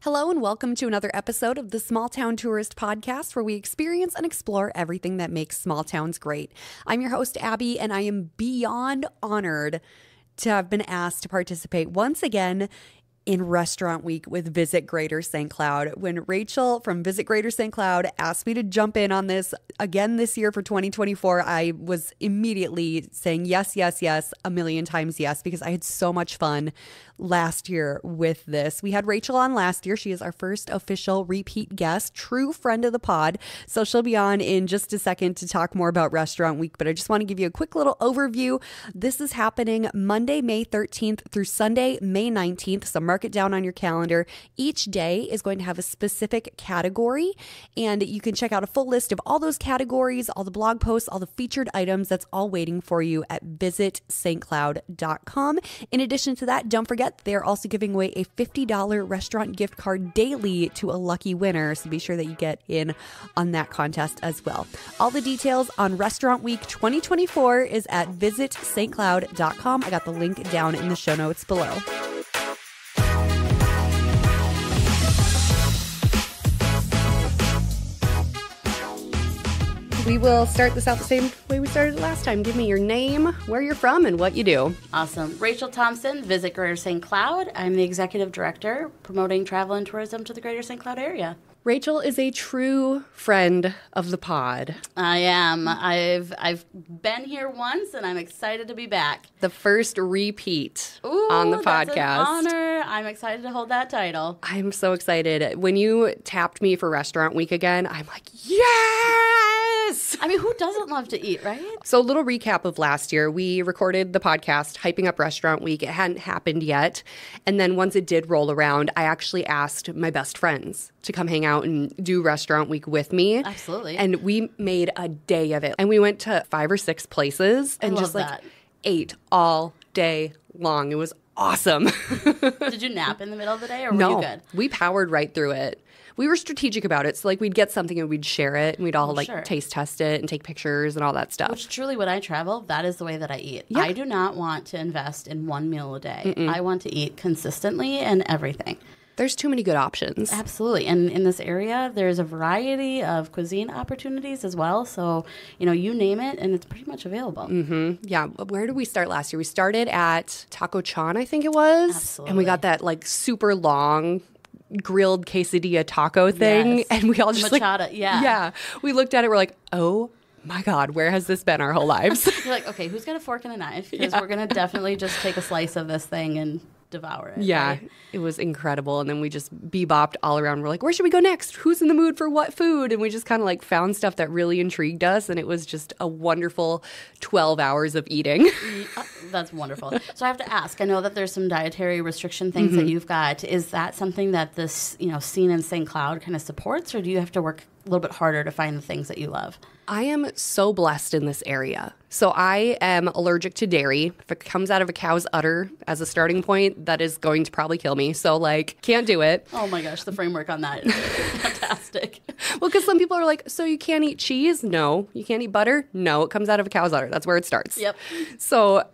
Hello and welcome to another episode of the Small Town Tourist Podcast, where we experience and explore everything that makes small towns great. I'm your host, Abby, and I am beyond honored to have been asked to participate once again in Restaurant Week with Visit Greater St. Cloud. When Rachel from Visit Greater St. Cloud asked me to jump in on this again this year for 2024, I was immediately saying yes, a million times yes, because I had so much fun last year with this. We had Rachel on last year. She is our first official repeat guest, true friend of the pod. So she'll be on in just a second to talk more about Restaurant Week, but I just want to give you a quick little overview. This is happening Monday, May 13th through Sunday, May 19th. So mark it down on your calendar. Each day is going to have a specific category, and you can check out a full list of all those categories, all the blog posts, all the featured items. That's all waiting for you at visitstcloud.com. In addition to that, don't forget they're also giving away a $50 restaurant gift card daily to a lucky winner. So be sure that you get in on that contest as well. All the details on Restaurant Week 2024 is at visitstcloud.com. I got the link down in the show notes below. We will start this out the same way we started it last time. Give me your name, where you're from, and what you do. Awesome. Rachel Thompson, Visit Greater St. Cloud. I'm the Executive Director promoting travel and tourism to the Greater St. Cloud area. Rachel is a true friend of the pod. I am. I've been here once, and I'm excited to be back. The first repeat on the podcast. That's an honor. I'm excited to hold that title. I'm so excited. When you tapped me for Restaurant Week again, I'm like, yes! I mean, who doesn't love to eat, right? So a little recap of last year. We recorded the podcast hyping up Restaurant Week. It hadn't happened yet. And then once it did roll around, I actually asked my best friends to come hang out and do Restaurant Week with me. Absolutely. And we made a day of it. And we went to 5 or 6 places and just ate all day long. It was awesome. Did you nap in the middle of the day, or were you good? We powered right through it. We were strategic about it. So, we'd get something and we'd share it, and we'd all, taste test it and take pictures and all that stuff. Which, truly, when I travel, that is the way that I eat. Yeah. I do not want to invest in one meal a day. I want to eat consistently and everything. There's too many good options. Absolutely. And in this area, there's a variety of cuisine opportunities as well. So, you name it, and it's pretty much available. Mm-hmm. Yeah. Where did we start last year? We started at Taco Chan, I think it was. Absolutely. And we got that, super long grilled quesadilla taco thing. Yes. And we all just Machada, yeah. Yeah. We looked at it, we're like, oh my God, where has this been our whole lives? You're like, okay, who's got a fork and a knife? Because we're going to definitely just take a slice of this thing and devour it. Yeah, right? It was incredible. And then we just bebopped all around. We're like, where should we go next? Who's in the mood for what food? And we just kind of found stuff that really intrigued us. And it was just a wonderful 12 hours of eating. That's wonderful. So I have to ask, I know that there's some dietary restriction things that you've got. Is that something that this, scene in St. Cloud kind of supports, or do you have to work a little bit harder to find the things that you love? I am so blessed in this area. So I am allergic to dairy. If it comes out of a cow's udder as a starting point, that is going to probably kill me. So can't do it. Oh my gosh, the framework on that is fantastic. Well, because some people are like, so you can't eat cheese? No. You can't eat butter? No. It comes out of a cow's udder. That's where it starts. Yep. So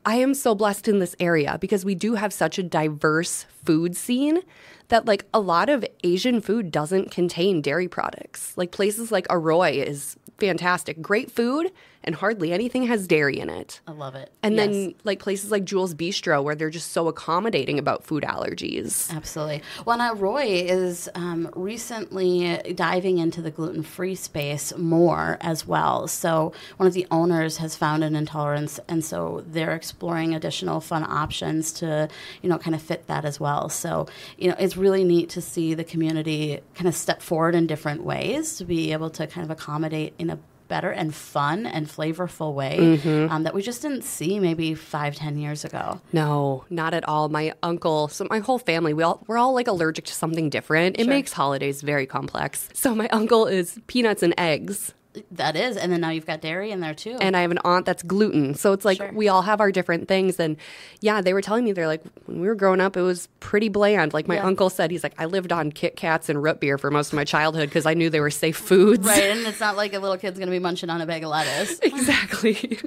I am so blessed in this area because we do have such a diverse food scene that a lot of Asian food doesn't contain dairy products. Places like Arroy is fantastic. Great food, and hardly anything has dairy in it. I love it. And then places like Jules Bistro, where they're just so accommodating about food allergies. Absolutely. Well, now Roy is recently diving into the gluten-free space more as well. So one of the owners has found an intolerance, and so they're exploring additional fun options to, kind of fit that as well. So, it's really neat to see the community kind of step forward in different ways to be able to kind of accommodate in a better and fun and flavorful way that we just didn't see maybe 5-10 years ago. No, not at all. My uncle, so my whole family, we're all allergic to something different. It makes holidays very complex. So my uncle is peanuts and eggs. That is, and then now you've got dairy in there too. And I have an aunt that's gluten. So it's we all have our different things. And yeah, they were telling me, they're like, when we were growing up, it was pretty bland. My uncle said, he's like, I lived on Kit Kats and root beer for most of my childhood because I knew they were safe foods. Right, and it's not like a little kid's going to be munching on a bag of lettuce. Exactly.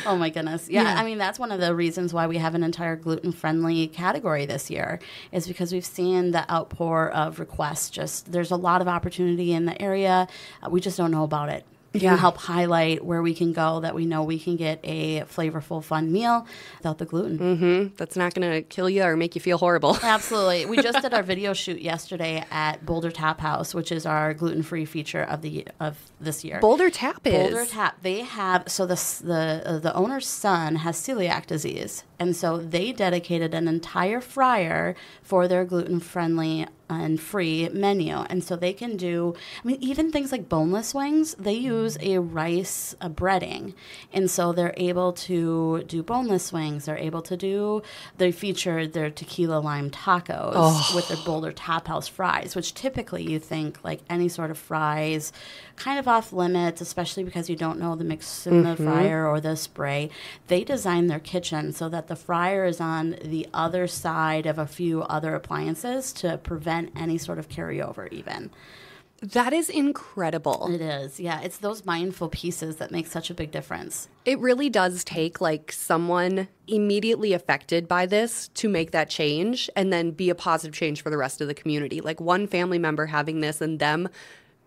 Oh my goodness. Yeah, I mean, that's one of the reasons why we have an entire gluten-friendly category this year, is because we've seen the outpour of requests. Just there's a lot of opportunity in the area. We just don't know about it. Can help highlight where we can go, that we know we can get a flavorful, fun meal without the gluten. Mm-hmm. That's not going to kill you or make you feel horrible. Absolutely. We just did our video shoot yesterday at Boulder Tap House, which is our gluten-free feature of this year. Boulder Tap is? Boulder Tap. They have, so the owner's son has celiac disease, and so they dedicated an entire fryer for their gluten-friendly and free menu. And so they can do, I mean, even things like boneless wings, they use a rice breading. And so they're able to do boneless wings. They're able to do, they featured their tequila lime tacos with their Boulder Tap House fries, which typically you think like any sort of fries, kind of off limits, especially because you don't know the mix in the fryer or the spray. They designed their kitchen so that the fryer is on the other side of a few other appliances to prevent any sort of carryover even. That is incredible. It is. Yeah, it's those mindful pieces that make such a big difference. It really does take like someone immediately affected by this to make that change and then be a positive change for the rest of the community. Like one family member having this and them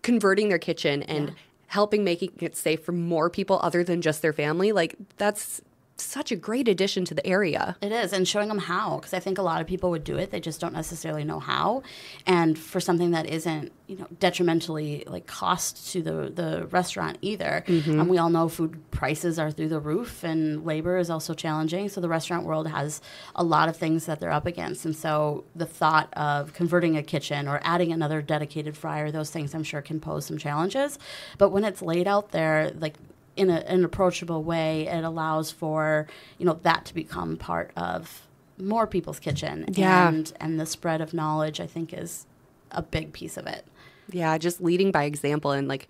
converting their kitchen and helping making it safe for more people other than just their family. Like that's such a great addition to the area. It is, and showing them how, because I think a lot of people would do it, they just don't necessarily know how. And for something that isn't, detrimentally like cost to the restaurant either. And we all know food prices are through the roof, and labor is also challenging. So the restaurant world has a lot of things that they're up against. And so the thought of converting a kitchen or adding another dedicated fryer, those things I'm sure can pose some challenges. But when it's laid out there, like in an approachable way, it allows for, that to become part of more people's kitchen. Yeah. And the spread of knowledge, I think, is a big piece of it. Yeah, just leading by example. And like,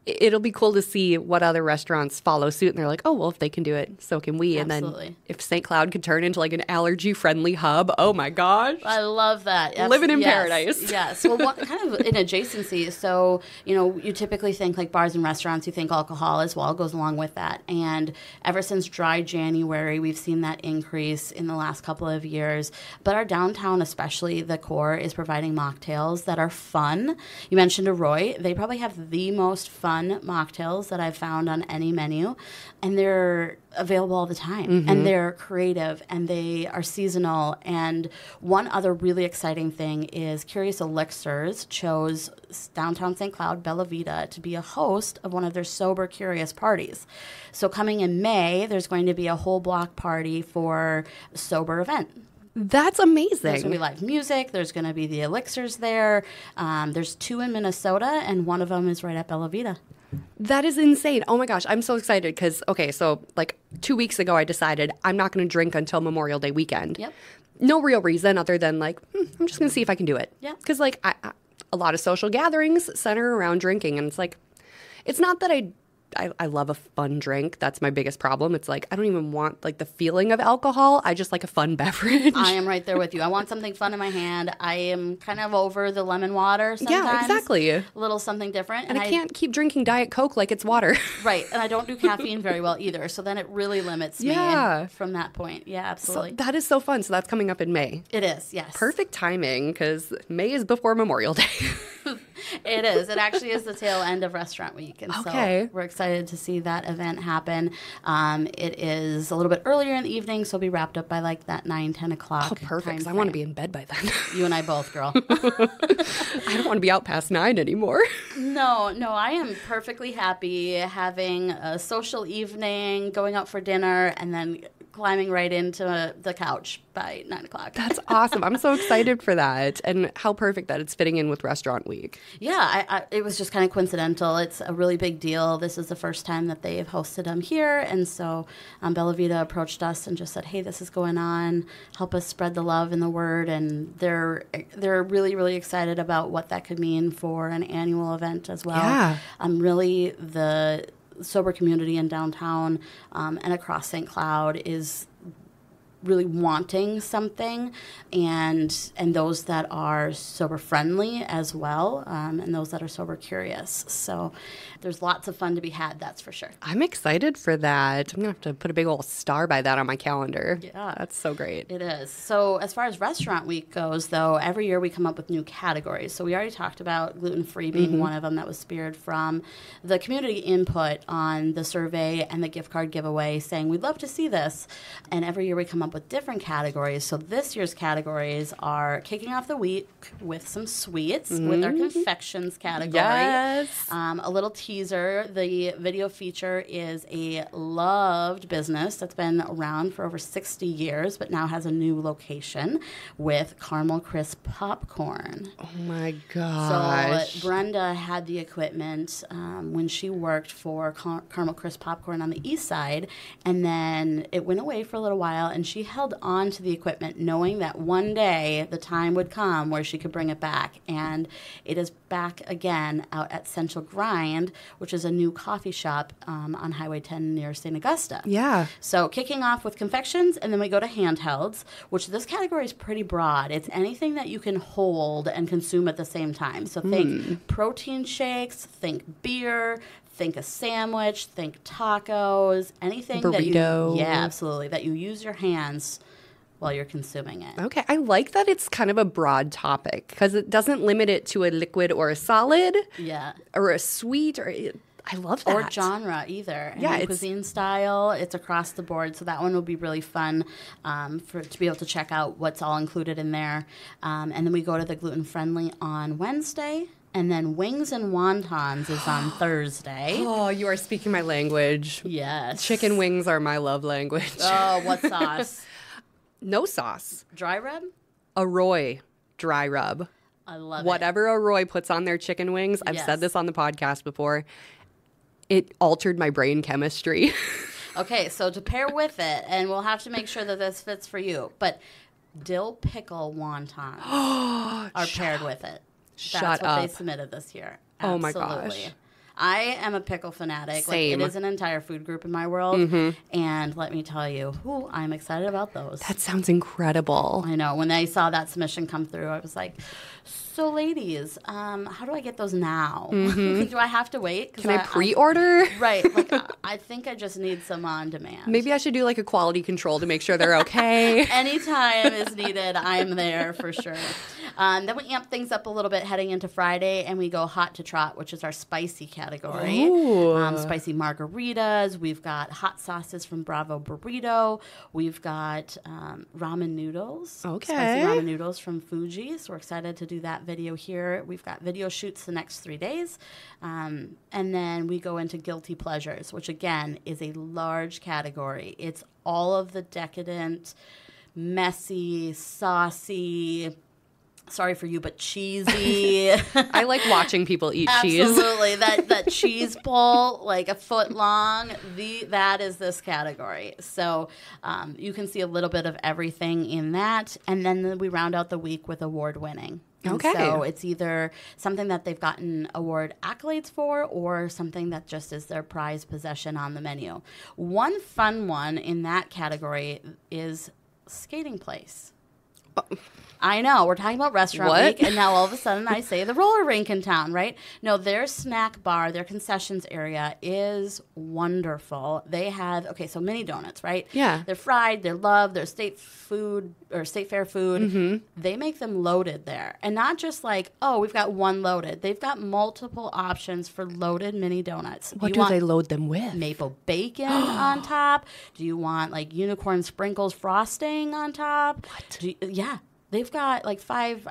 it'll be cool to see what other restaurants follow suit. And they're like, oh, well, if they can do it, so can we. Absolutely. And then if St. Cloud could turn into like an allergy-friendly hub, oh my gosh. I love that. Living in paradise. Yes. Well, kind of in adjacency. So, you typically think like bars and restaurants, you think alcohol as well goes along with that. And ever since dry January, we've seen that increase in the last couple of years. But our downtown, especially the core, is providing mocktails that are fun. You mentioned Roy. They probably have the most fun mocktails that I've found on any menu, and they're available all the time, and they're creative, and they are seasonal. And one other really exciting thing is Curious Elixirs chose downtown St. Cloud, Bella Vita, to be a host of one of their Sober Curious parties. So coming in May, there's going to be a whole block party for a sober event. That's amazing. There's going to be live music. There's going to be the Elixirs there. There's 2 in Minnesota, and one of them is right at Bella Vita. That is insane. Oh my gosh, I'm so excited because, so like 2 weeks ago I decided I'm not going to drink until Memorial Day weekend. Yep. No real reason other than like, I'm just going to see if I can do it. Yeah. Because like a lot of social gatherings center around drinking, and it's like, it's not that I love a fun drink. That's my biggest problem. It's like I don't even want like the feeling of alcohol. I just like a fun beverage. I am right there with you. I want something fun in my hand. I am kind of over the lemon water sometimes. Yeah, exactly. A little something different. And I can't keep drinking Diet Coke like it's water. Right. And I don't do caffeine very well either. So then it really limits me from that point. Yeah, absolutely. So that is so fun. So that's coming up in May. It is, yes. Perfect timing because May is before Memorial Day. It is. It actually is the tail end of Restaurant Week. And so we're excited to see that event happen. It is a little bit earlier in the evening, so it'll be wrapped up by like that 9, 10 o'clock. Oh, perfect. 'Cause I want to be in bed by then. You and I both, girl. I don't want to be out past 9 anymore. No, I am perfectly happy having a social evening, going out for dinner, and then climbing right into the couch by 9 o'clock. That's awesome. I'm so excited for that, and how perfect that it's fitting in with Restaurant Week. Yeah, it was just kind of coincidental. It's a really big deal. This is the first time that they've hosted them here, and so Bella Vita approached us and just said, hey, this is going on. Help us spread the love and the word, and they're really, really excited about what that could mean for an annual event as well. Yeah. Really, the sober community in downtown and across St. Cloud is really wanting something, and those that are sober friendly as well, and those that are sober curious. So there's lots of fun to be had, that's for sure. I'm excited for that. I'm going to have to put a big old star by that on my calendar. Yeah. That's so great. It is. So as far as Restaurant Week goes, though, every year we come up with new categories. So we already talked about gluten-free being one of them. That was speared from the community input on the survey and the gift card giveaway, saying we'd love to see this. And every year we come up with different categories. So this year's categories are kicking off the week with some sweets with our confections category. Yes. A little teaser. The video feature is a loved business that's been around for over 60 years, but now has a new location with caramel crisp popcorn. Oh my gosh. So Brenda had the equipment when she worked for caramel crisp popcorn on the east side, and then it went away for a little while, and she held on to the equipment knowing that one day the time would come where she could bring it back. And it is back again out at Central Grind, which is a new coffee shop on Highway 10 near St. Augusta. Yeah. So kicking off with confections, and then we go to handhelds, which this category is pretty broad. It's anything that you can hold and consume at the same time. So think protein shakes, think beer, think a sandwich, think tacos, anything burrito. that you use your hands while you're consuming it. Okay. I like that it's kind of a broad topic because it doesn't limit it to a liquid or a solid. Yeah. Or a sweet or... I love that. Or genre either. Yeah, and cuisine style. It's across the board. So that one will be really fun to be able to check out what's all included in there. And then we go to the gluten friendly on Wednesday. And then wings and wontons is on Thursday. Oh, you are speaking my language. Yes. Chicken wings are my love language. Oh, what sauce? No sauce. Dry rub? A Roy dry rub. I love Whatever a Roy puts on their chicken wings, I've said this on the podcast before, it altered my brain chemistry. Okay, so to pair with it, and we'll have to make sure that this fits for you, but dill pickle wontons are paired with it. That's what they submitted this year. Absolutely. Oh my gosh. I am a pickle fanatic. Same. Like, it is an entire food group in my world. And let me tell you, I'm excited about those. That sounds incredible. I know. When I saw that submission come through, I was like, so ladies, how do I get those now? Do I have to wait? Can I pre-order? Right. Like, I think I just need some on demand. Maybe I should do like a quality control to make sure they're okay. Anytime is needed, I'm there for sure. Then we amp things up a little bit heading into Friday, and we go hot to trot, which is our spicy category. Spicy margaritas. We've got hot sauces from Bravo Burrito. We've got ramen noodles. Okay. Spicy ramen noodles from Fuji. So we're excited to do that video here. We've got video shoots the next 3 days. And then we go into guilty pleasures, which again is a large category. It's all of the decadent, messy, saucy, sorry for you, but cheesy. I like watching people eat cheese. Absolutely. That cheese bowl, like a foot long, that is this category. So you can see a little bit of everything in that. And then we round out the week with award winning. Okay. So it's either something that they've gotten award accolades for or something that just is their prized possession on the menu. One fun one in that category is skating place. I know. We're talking about restaurant week, and now all of a sudden I say the roller rink in town, right? No, their snack bar, their concessions area is wonderful. They have, so mini donuts, right? Yeah. They're fried, they're loved, they're state food or state fair food. They make them loaded there. And not just like, we've got one loaded. They've got multiple options for loaded mini donuts. What do they load them with? Maple bacon on top? Do you want like unicorn sprinkles frosting on top? What? They've got like five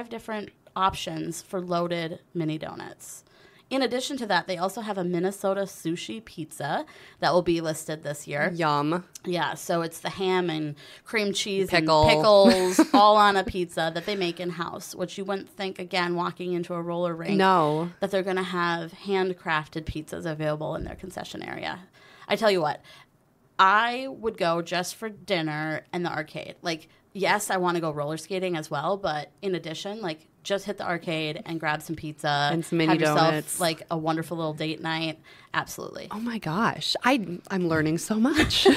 different options for loaded mini donuts. In addition to that, they also have a Minnesota sushi pizza that will be listed this year. Yum. Yeah, so it's the ham and cream cheese and Pickle. pickles all on a pizza that they make in-house, which you wouldn't think, again, walking into a roller rink, that they're going to have handcrafted pizzas available in their concession area. I tell you what, I would go just for dinner and the arcade. Like, yes, I want to go roller skating as well, but in addition, like, just hit the arcade and grab some pizza and some mini have yourself donuts, like a wonderful little date night. Absolutely. Oh my gosh, I'm learning so much.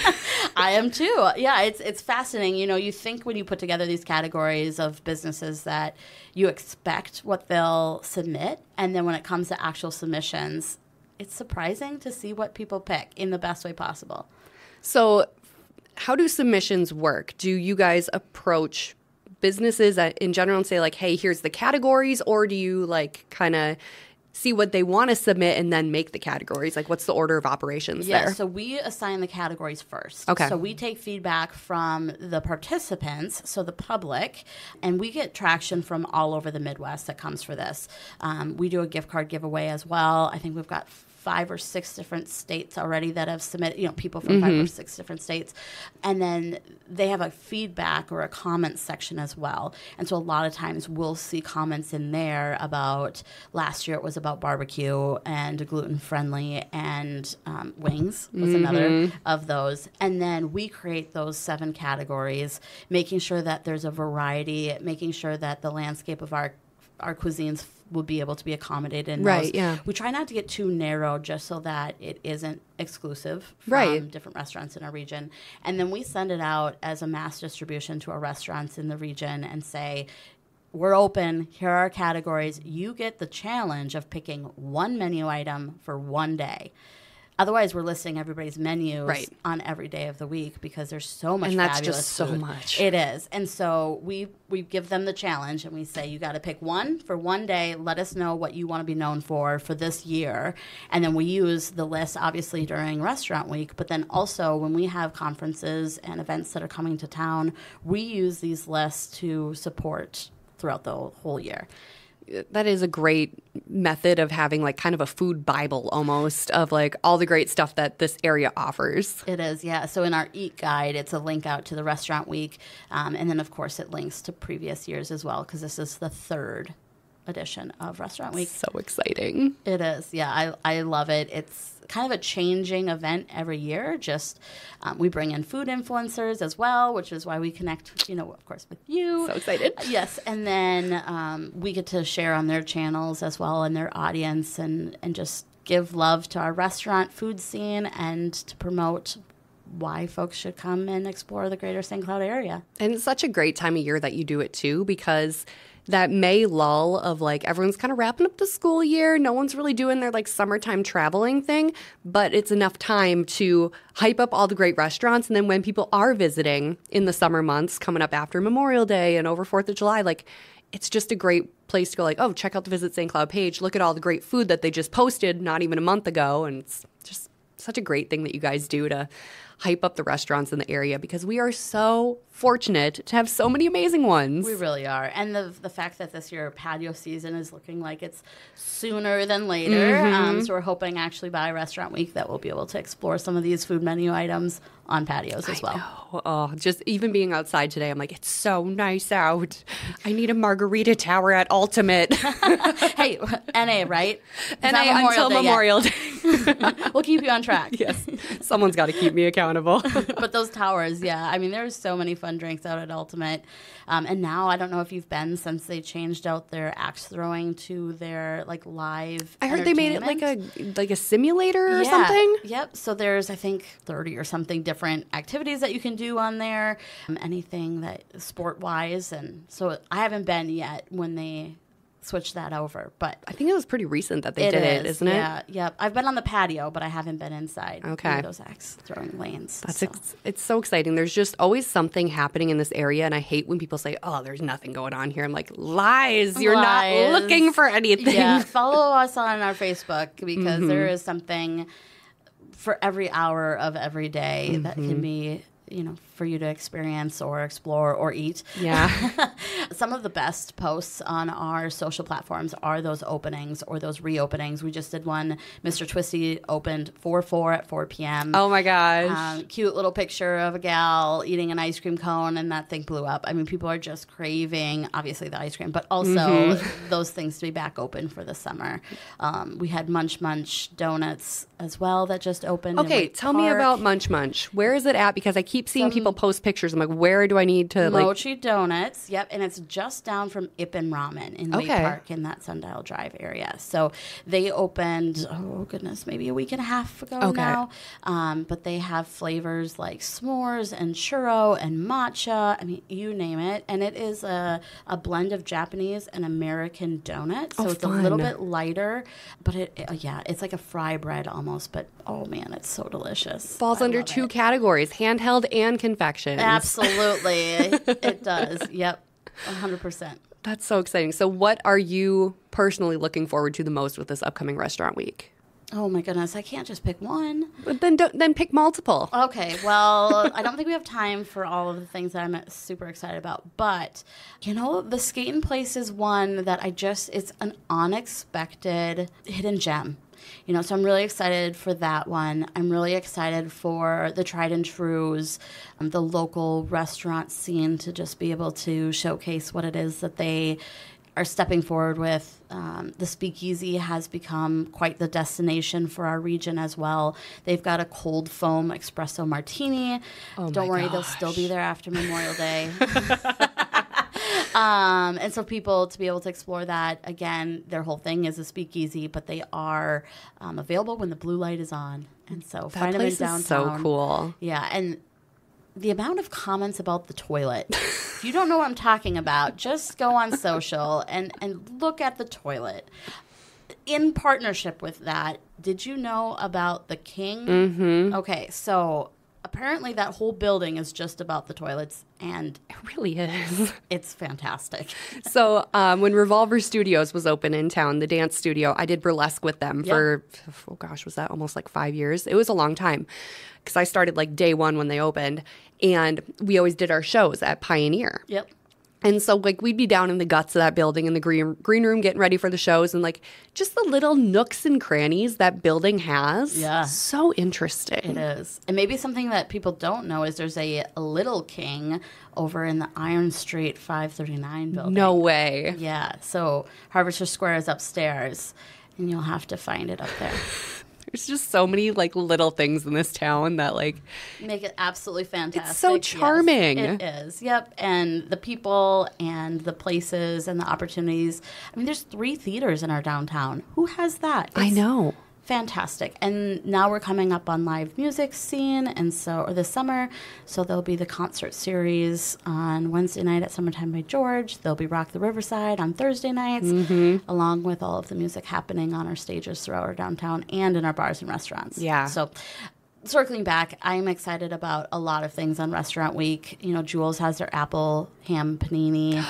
I am too. Yeah, it's fascinating. You know, you think when you put together these categories of businesses that you expect what they'll submit, and then when it comes to actual submissions, it's surprising to see what people pick in the best way possible. So how do submissions work? Do you guys approach businesses in general and say like, hey, here's the categories, or do you like kind of see what they want to submit and then make the categories? Like, what's the order of operations there? Yeah, so we assign the categories first. Okay. So we take feedback from the participants, so the public, and we get traction from all over the Midwest that comes for this. We do a gift card giveaway as well. I think we've got 5 or 6 different states already that have submitted, you know, people from 5 or 6 different states. And then they have a feedback or a comment section as well. And so a lot of times we'll see comments in there about, last year it was about barbecue and gluten-friendly, and wings was another of those. And then we create those 7 categories, making sure that there's a variety, making sure that the landscape of our cuisines will be able to be accommodated in right, those. yeah. We try not to get too narrow just so that it isn't exclusive from different restaurants in our region. And then we send it out as a mass distribution to our restaurants in the region and say, we're open, here are our categories. You get the challenge of picking one menu item for one day. Otherwise, we're listing everybody's menus on every day of the week because there's so much fabulous food. And that's just so much. It is. And so we give them the challenge and we say, you got to pick one for one day. Let us know what you want to be known for this year. And then we use the list, obviously, during restaurant week. But then also when we have conferences and events that are coming to town, we use these lists to support throughout the whole year. That is a great method of having like kind of a food Bible almost of like all the great stuff that this area offers. It is, yeah. So in our Eat Guide, it's a link out to the restaurant week. And then, of course, it links to previous years as well because this is the 3rd edition of Restaurant Week. So exciting. It is, yeah. I love it. It's kind of a changing event every year. Just we bring in food influencers as well, which is why we connect, of course, with you. So excited. Yes, and then we get to share on their channels as well and their audience, and just give love to our restaurant food scene and to promote why folks should come and explore the greater St. Cloud area. And it's such a great time of year that you do it too, because that May lull of like everyone's kind of wrapping up the school year. No one's really doing their like summertime traveling thing, but it's enough time to hype up all the great restaurants. And then when people are visiting in the summer months coming up after Memorial Day and over 4th of July, like it's just a great place to go like, oh, check out the Visit St. Cloud page. Look at all the great food that they just posted not even a month ago. And it's just such a great thing that you guys do to hype up the restaurants in the area because we are so fortunate to have so many amazing ones. We really are. And the fact that this year patio season is looking like it's sooner than later. So we're hoping actually by Restaurant Week that we'll be able to explore some of these food menu items on patios as well. Know. Oh, just even being outside today, I'm like, it's so nice out. I need a margarita tower at Ultimate. Hey, NA, right? NA until Memorial Day. We'll keep you on track. Yes. Someone's got to keep me accountable. But those towers, yeah. I mean, there's so many fun drinks out at Ultimate. And now, I don't know if you've been since they changed out their axe throwing to their like live I heard they made it like a simulator or something. Yep. So there's, I think, 30 or something different activities that you can do on there. Anything that sport-wise. And so I haven't been yet when they switch that over, but I think it was pretty recent that they did it, isn't it? Yeah, yep. I've been on the patio, but I haven't been inside. Okay, those axe throwing lanes. It's so exciting. There's just always something happening in this area, and I hate when people say, "Oh, there's nothing going on here." I'm like, lies. You're not looking for anything. Yeah, follow us on our Facebook because there is something for every hour of every day that can be, for you to experience or explore or eat. Yeah. Some of the best posts on our social platforms are those openings or those reopenings. We just did one. Mr. Twisty opened 4/4 at 4 p.m. Oh, my gosh. Cute little picture of a gal eating an ice cream cone, and that thing blew up. I mean, people are just craving, obviously, the ice cream, but also those things to be back open for the summer. We had Munch Munch Donuts as well that just opened. Okay, tell me about Munch Munch. Where is it at? Because I keep seeing people people post pictures. I'm like, where do I need to Mochi Donuts, yep, and it's just down from Ippen Ramen in Way Park in that Sundial Drive area. So they opened, oh goodness, maybe a week and a half ago now. But they have flavors like s'mores and churro and matcha. I mean, you name it. And it is a blend of Japanese and American donut. So it's fun. A little bit lighter, but it's like a fry bread almost. But oh man, it's so delicious. Falls under two categories, handheld and confections. Absolutely. It does. Yep. 100%. That's so exciting. So what are you personally looking forward to the most with this upcoming restaurant week? Oh my goodness, I can't just pick one. But then pick multiple. Okay, well, I don't think we have time for all of the things that I'm super excited about. But, the Skatin' Place is one that it's an unexpected hidden gem. So I'm really excited for that one. I'm really excited for the tried and trues, the local restaurant scene to just be able to showcase what it is that they are stepping forward with. The Speakeasy has become quite the destination for our region as well. They've got a cold foam espresso martini. Don't worry, they'll still be there after Memorial Day. And so people to be able to explore that, again, their whole thing is a Speakeasy, but they are available when the blue light is on. And so find them in downtown. Is so cool. Yeah, and the amount of comments about the toilet. If you don't know what I'm talking about, just go on social and look at the toilet. In partnership with that, did you know about the King? Mm-hmm. Okay, so apparently that whole building is just about the toilets, and it really is. It's fantastic. So when Revolver Studios was open in town, the dance studio, I did burlesque with them for, was that almost like 5 years? It was a long time because I started like day one when they opened, and we always did our shows at Pioneer. Yep. And so, we'd be down in the guts of that building in the green room getting ready for the shows, and, just the little nooks and crannies that building has. Yeah. So interesting. It is. And maybe something that people don't know is there's a Little King over in the Iron Street 539 building. No way. Yeah. So Harvester Square is upstairs, and you'll have to find it up there. There's just so many little things in this town that make it absolutely fantastic. It's so charming. Yes, it is. Yep. And the people and the places and the opportunities. I mean, there's 3 theaters in our downtown. Who has that? I know. Fantastic. And now we're coming up on live music scene, and or this summer, so there'll be the concert series on Wednesday night at Summertime by George. There'll be Rock the Riverside on Thursday nights, along with all of the music happening on our stages throughout our downtown and in our bars and restaurants. Yeah. So circling back, I'm excited about a lot of things on Restaurant Week. Jules has their apple ham panini.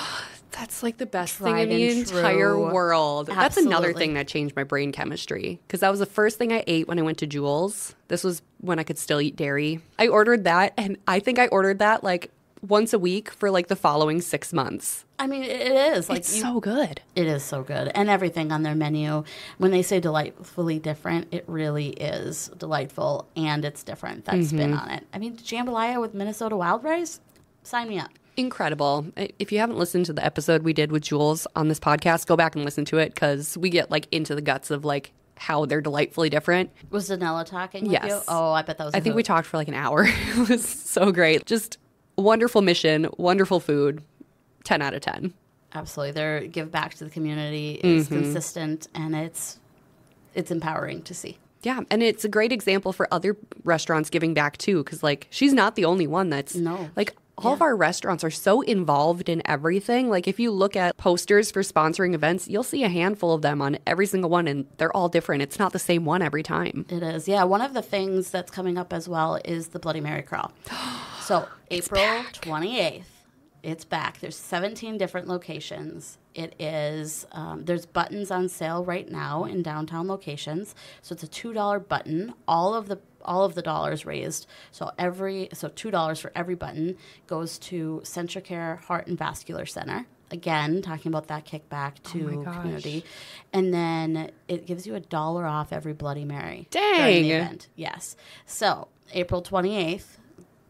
That's the best thing in the entire world. Absolutely. That's another thing that changed my brain chemistry, because that was the first thing I ate when I went to Jules. This was when I could still eat dairy. I ordered that, and I think I ordered that once a week for the following 6 months. I mean, it is. It's so good. It is so good. And everything on their menu, when they say delightfully different, it really is delightful, and it's different. That spin on it. I mean, jambalaya with Minnesota wild rice? Sign me up. Incredible. If you haven't listened to the episode we did with Jules on this podcast, go back and listen to it, because we get into the guts of how they're delightfully different. Was Danella talking with you? Yes. Oh, I bet that was I think we talked for an hour. It was so great. Just wonderful mission, wonderful food, 10 out of 10. Absolutely. Their give back to the community is consistent, and it's empowering to see. Yeah, and it's a great example for other restaurants giving back too, because she's not the only one that's all of our restaurants are so involved in everything. If you look at posters for sponsoring events, you'll see a handful of them on every single one, and they're all different. It's not the same one every time. It is. Yeah, one of the things that's coming up as well is the Bloody Mary Crawl. So April 28th, it's back. There's 17 different locations. It is, there's buttons on sale right now in downtown locations. So it's a $2 button. All of the dollars raised, so $2 for every button goes to Centricare Heart and Vascular Center. Again, talking about that kickback to community. And then it gives you $1 off every Bloody Mary. Dang. During the event. Yes. So April 28th,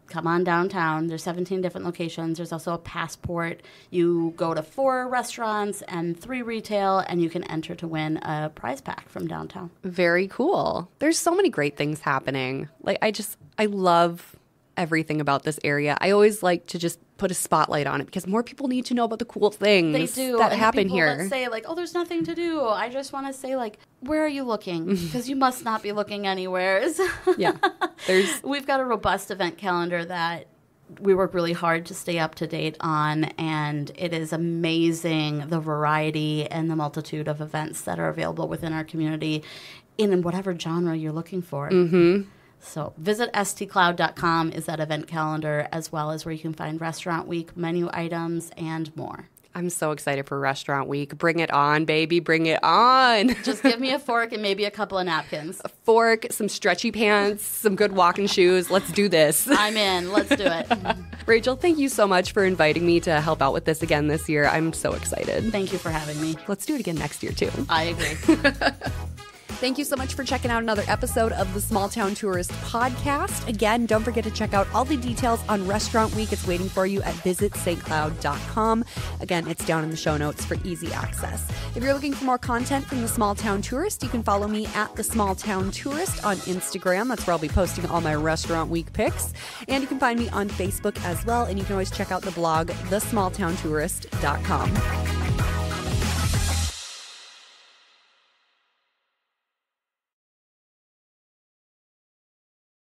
come on downtown. There's 17 different locations. There's also a passport. You go to 4 restaurants and 3 retail, and you can enter to win a prize pack from downtown. Very cool. There's so many great things happening. I love everything about this area. I always like to just put a spotlight on it because more people need to know about the cool things that happen here. That say like, oh, there's nothing to do. I just want to say like, where are you looking? Because you must not be looking anywhere. Yeah. We've got a robust event calendar that we work really hard to stay up to date on, and it is amazing the variety and the multitude of events that are available within our community in whatever genre you're looking for. Mm-hmm. So visit stcloud.com is that event calendar, as well as where you can find Restaurant Week, menu items, and more. I'm so excited for Restaurant Week. Bring it on, baby. Bring it on. Just give me a fork and maybe a couple of napkins. A fork, some stretchy pants, some good walking shoes. Let's do this. I'm in. Let's do it. Rachel, thank you so much for inviting me to help out with this again this year. I'm so excited. Thank you for having me. Let's do it again next year, too. I agree. Thank you so much for checking out another episode of the Small Town Tourist Podcast. Again, don't forget to check out all the details on Restaurant Week. It's waiting for you at visitstcloud.com. Again, it's down in the show notes for easy access. If you're looking for more content from the Small Town Tourist, you can follow me at the Small Town Tourist on Instagram. That's where I'll be posting all my Restaurant Week pics. And you can find me on Facebook as well. And you can always check out the blog, thesmalltowntourist.com.